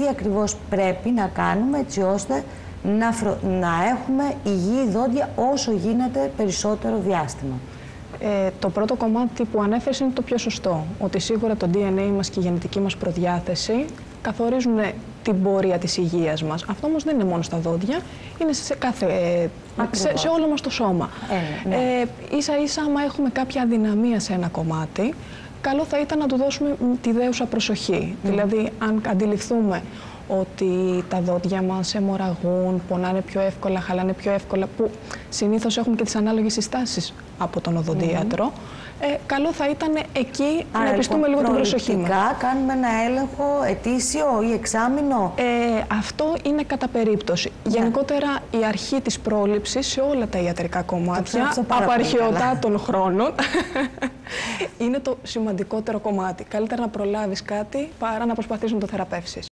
τι ακριβώς πρέπει να κάνουμε έτσι ώστε να έχουμε υγιή δόντια όσο γίνεται περισσότερο διάστημα. Το πρώτο κομμάτι που ανέφερες είναι το πιο σωστό. Ότι σίγουρα το DNA μας και η γενετική μας προδιάθεση καθορίζουν την πορεία της υγείας μας. Αυτό όμως δεν είναι μόνο στα δόντια, είναι σε όλο μας το σώμα. Ναι. Ίσα-ίσα, άμα έχουμε κάποια αδυναμία σε ένα κομμάτι, καλό θα ήταν να του δώσουμε τη δέουσα προσοχή. Δηλαδή, αν αντιληφθούμε ότι τα δόντια μας αιμορραγούν, πονάνε πιο εύκολα, χαλάνε πιο εύκολα, που συνήθως έχουμε και τις ανάλογες συστάσεις από τον οδοντίατρο, καλό θα ήταν εκεί να επιστούμε λίγο την προσοχή μας. Κάνουμε ένα έλεγχο ετήσιο ή εξάμηνο. Αυτό είναι κατά περίπτωση. Γενικότερα, η αρχή της πρόληψης σε όλα τα ιατρικά κομμάτια, από αρχαιοτάτων χρόνων, είναι το σημαντικότερο κομμάτι. Καλύτερα να προλάβεις κάτι παρά να προσπαθείς να το θεραπεύσεις.